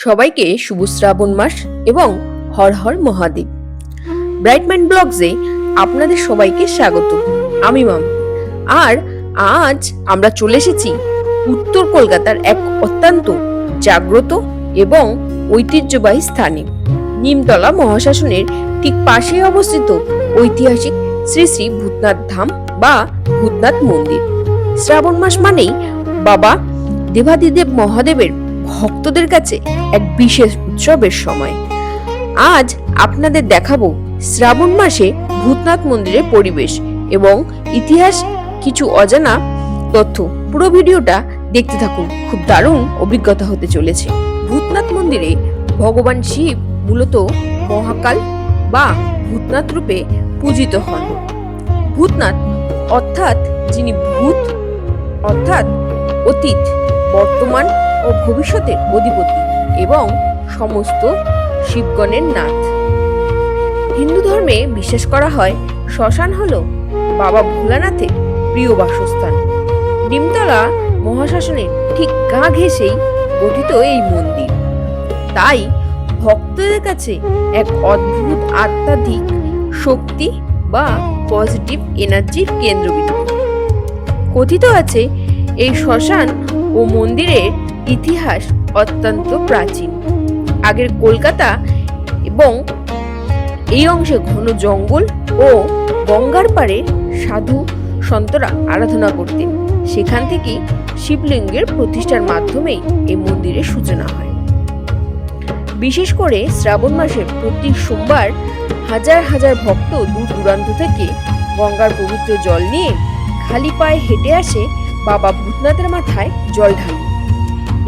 সবাইকে শুভ শ্রাবণ মাস এবং Har Har Mahadev. Bright mind ব্লগসে আপনাদের সবাইকে স্বাগত। আমি মাম। আর আজ আমরা চলে এসেছি উত্তর কলকাতার এক অত্যন্ত জাগ্রত এবং ঐতিহ্যবাহী স্থানে, নিমতলা মহাশ্মশানের ঠিক পাশে অবস্থিত ঐতিহাসিক শ্রী শ্রী ভূতনাথ ধাম বা ভূতনাথ মন্দির। শ্রাবণ মাস মানেই বাবা দেবাদিদেব মহাদেবের ভক্তদের কাছে এক বিশেষ উৎসবের সময়। আজ আপনাদের দেখাবো শ্রাবণ মাসে ভূতনাথ মন্দিরের পরিবেশ এবং ইতিহাস, কিছু অজানা তথ্য। পুরো ভিডিওটা দেখতে থাকুন, খুব দারুণ অভিজ্ঞতা হতে চলেছে। ভূতনাথ মন্দিরে ভগবান শিব মূলত মহাকাল বা ভূতনাথ রূপে পূজিত হন। ভূতনাথ অর্থাৎ যিনি ভূত অর্থাৎ অতীত, বর্তমান ও ভবিষ্যতের অধিপতি এবং সমস্ত শিবগণের নাথ। হিন্দু ধর্মে বিশ্বাস করা হয় শ্মশান হলো বাবা ভোলানাথের প্রিয় বাসস্থান। নিমতলা মহাশ্মশানের ঠিক গা ঘেঁষেই গঠিত এই মন্দির, তাই ভক্তদের কাছে এক অদ্ভুত আধ্যাত্মিক শক্তি বা পজিটিভ এনার্জির কেন্দ্রবিন্দু। কথিত আছে এই শ্মশান ও মন্দিরের ইতিহাস অত্যন্ত প্রাচীন। আগের কলকাতা এবং এই অংশে ঘন জঙ্গল ও গঙ্গার পাড়ে সাধু সন্তরা আরাধনা করতেন। সেখান থেকেই শিবলিঙ্গের প্রতিষ্ঠার মাধ্যমেই এই মন্দিরের সূচনা হয়। বিশেষ করে শ্রাবণ মাসে প্রতি সোমবার হাজার হাজার ভক্ত দূর দূরান্ত থেকে গঙ্গার পবিত্র জল নিয়ে খালি পায়ে হেঁটে আসে বাবা ভূতনাথের মাথায় জল ঢালতে।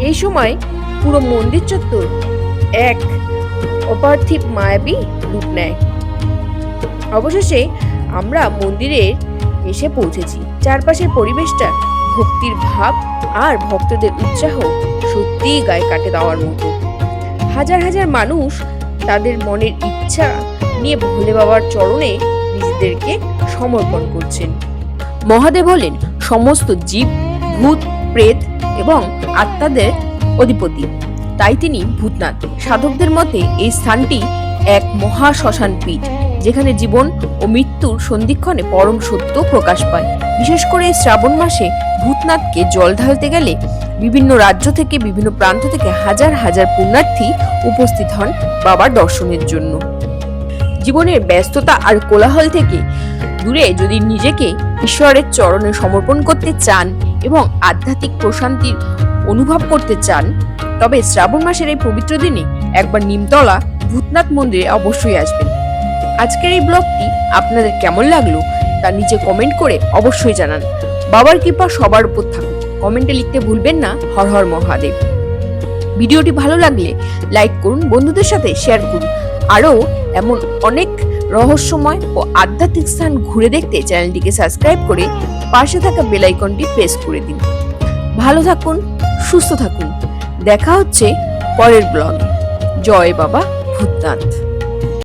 এই সময় পুরো মন্দির চত্বর এক অপার্থিব মায়াবী রূপ নেয়। অবশেষে আমরা মন্দিরে এসে পৌঁছেছি। চারপাশের পরিবেশটা ভক্তির ভাব আর ভক্তদের উৎসাহ সত্যিই গায়ে কাটে দেওয়ার মতো। হাজার হাজার মানুষ তাদের মনের ইচ্ছা নিয়ে ভোলে বাবার চরণে নিজেদেরকে সমর্পণ করছেন। মহাদেব হলেন সমস্ত জীব, ভূত, প্রেত এবং আত্মাদের অধিপতি, তাই তিনি ভূতনাথ। সাধকদের মতে এই স্থানটি এক মহা শ্মশান পীঠ, যেখানে জীবন ও মৃত্যুর সন্ধিক্ষণে পরম সত্য প্রকাশ পায়। বিশেষ করে শ্রাবণ মাসে ভূতনাথকে জল ঢালতে গেলে বিভিন্ন রাজ্য থেকে, বিভিন্ন প্রান্ত থেকে হাজার হাজার পুণ্যার্থী উপস্থিত হন বাবার দর্শনের জন্য। জীবনের ব্যস্ততা আর কোলাহল থেকে দূরে যদি নিজেকে ঈশ্বরের চরণে সমর্পণ করতে চান এবং আধ্যাত্মিক প্রশান্তির অনুভব করতে চান, তবে শ্রাবণ মাসের এই পবিত্র দিনে একবার নিমতলা ভূতনাথ মন্দিরে অবশ্যই আসবেন। আজকের এই ব্লগটি আপনাদের কেমন লাগলো তা নিচে কমেন্ট করে অবশ্যই জানান। বাবার কৃপা সবার উপর থাকুক। কমেন্টে লিখতে ভুলবেন না হর হর মহাদেব। ভিডিওটি ভালো লাগলে লাইক করুন, বন্ধুদের সাথে শেয়ার করুন। আরও এমন অনেক রহস্যময় ও আধ্যাত্মিক স্থান ঘুরে দেখতে চ্যানেলটিকে সাবস্ক্রাইব করে পাশে থাকা বেল আইকনটি প্রেস করে দিন। ভালো থাকুন, সুস্থ থাকুন। দেখা হচ্ছে পরের ব্লগে। জয় বাবা ভূতনাথ।